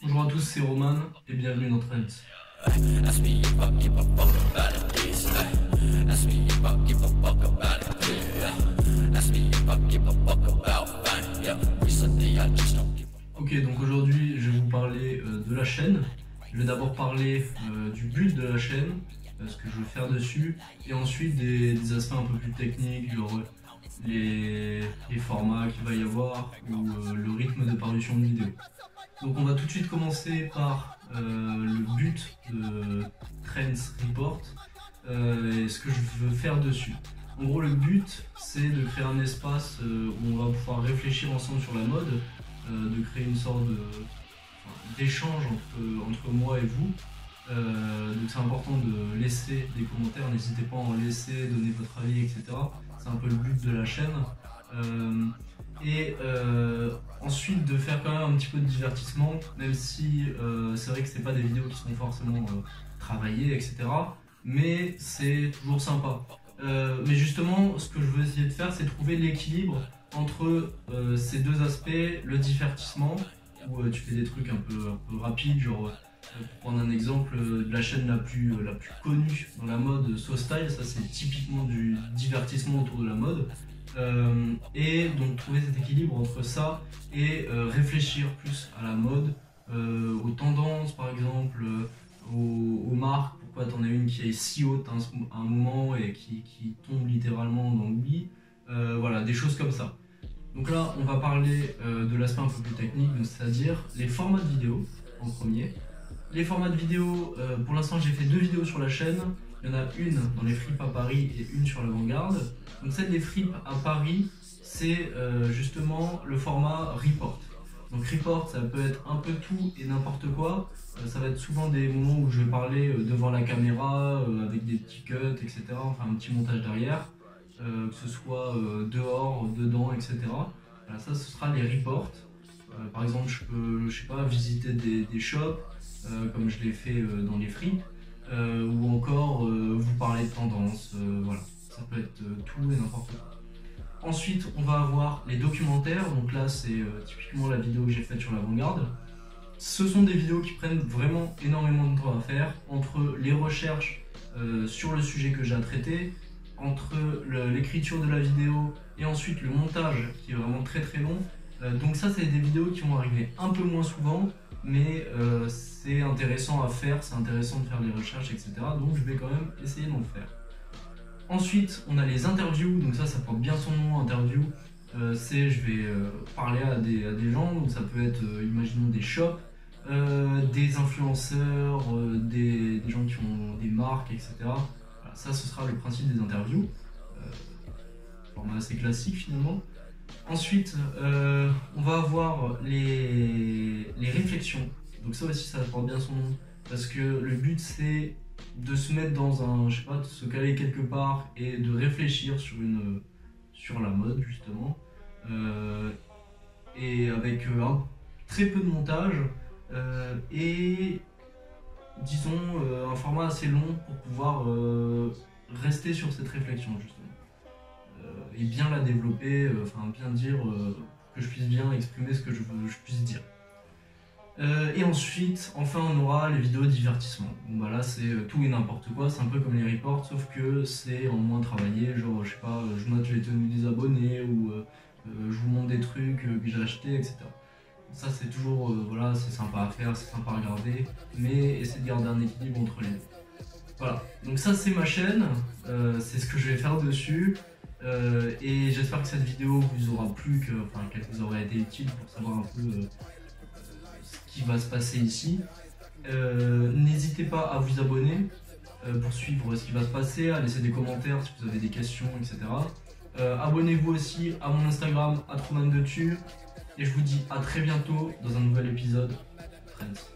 Bonjour à tous, c'est Roman et bienvenue dans Trends. Ok, donc aujourd'hui je vais vous parler de la chaîne. Je vais d'abord parler du but de la chaîne, ce que je veux faire dessus, et ensuite des aspects un peu plus techniques, genre les formats qu'il va y avoir ou le rythme de parution de vidéo. Donc on va tout de suite commencer par le but de Trends Report et ce que je veux faire dessus. En gros, le but c'est de créer un espace où on va pouvoir réfléchir ensemble sur la mode, de créer une sorte d'échange entre moi et vous. Donc c'est important de laisser des commentaires, n'hésitez pas à en laisser, donner votre avis, etc. C'est un peu le but de la chaîne. Ensuite de faire quand même un petit peu de divertissement, même si c'est vrai que c'est pas des vidéos qui sont forcément travaillées, etc. Mais c'est toujours sympa. Mais justement, ce que je veux essayer de faire, c'est trouver l'équilibre entre ces deux aspects, le divertissement, où tu fais des trucs un peu rapides, genre pour prendre un exemple de la chaîne la plus connue dans la mode, SoStyle, ça c'est typiquement du divertissement autour de la mode. Et donc trouver cet équilibre entre ça et réfléchir plus à la mode, aux tendances par exemple, aux marques, pourquoi t'en as une qui est si haute à un moment et qui tombe littéralement dans l'oubli, voilà, des choses comme ça. Donc là on va parler de l'aspect un peu plus technique, c'est-à-dire les formats de vidéo en premier. Les formats de vidéo, pour l'instant j'ai fait 2 vidéos sur la chaîne. Il y en a une dans les fripes à Paris et une sur l'avant-garde. Donc celle des fripes à Paris, c'est justement le format report. Donc report, ça peut être un peu tout et n'importe quoi. Ça va être souvent des moments où je vais parler devant la caméra, avec des petits cuts, etc. Enfin un petit montage derrière, que ce soit dehors, dedans, etc. Voilà, ça ce sera les reports. Par exemple, je peux, je sais pas, visiter des shops, comme je l'ai fait dans les fripes. Ou encore vous parler de tendance, voilà, ça peut être tout et n'importe quoi. Ensuite on va avoir les documentaires, donc là c'est typiquement la vidéo que j'ai faite sur l'avant-garde. Ce sont des vidéos qui prennent vraiment énormément de temps à faire, entre les recherches sur le sujet que j'ai à traiter, entre l'écriture de la vidéo et ensuite le montage qui est vraiment très long. Donc ça c'est des vidéos qui vont arriver un peu moins souvent, mais c'est intéressant à faire, c'est intéressant de faire des recherches, etc. Donc je vais quand même essayer d'en faire. Ensuite, on a les interviews, donc ça porte bien son nom, interview. C'est je vais parler à des gens, donc ça peut être, imaginons des shops, des influenceurs, des gens qui ont des marques, etc. Voilà, ça ce sera le principe des interviews. Format assez classique finalement. Ensuite, on va avoir les réflexions. Donc ça aussi, ça porte bien son nom. Parce que le but, c'est de se mettre dans un, je sais pas, de se caler quelque part et de réfléchir sur la mode, justement. Et avec très peu de montage. Et disons, un format assez long pour pouvoir rester sur cette réflexion, justement. Et bien la développer, enfin bien dire, que je puisse bien exprimer ce que je puisse dire. Et ensuite, enfin on aura les vidéos de divertissement. Bon bah là c'est tout et n'importe quoi, c'est un peu comme les reports, sauf que c'est en moins travaillé, genre je sais pas, je note les tenues des abonnés ou je vous montre des trucs que j'ai achetés, etc. Ça c'est toujours, voilà, c'est sympa à faire, c'est sympa à regarder, mais essayez de garder un équilibre entre les deux. Voilà, donc ça c'est ma chaîne, c'est ce que je vais faire dessus. Et j'espère que cette vidéo vous aura plu, qu'elle vous aura été utile pour savoir un peu ce qui va se passer ici. N'hésitez pas à vous abonner pour suivre ce qui va se passer, à laisser des commentaires si vous avez des questions, etc. Abonnez-vous aussi à mon Instagram, @roman2tu, et je vous dis à très bientôt dans un nouvel épisode. Trends.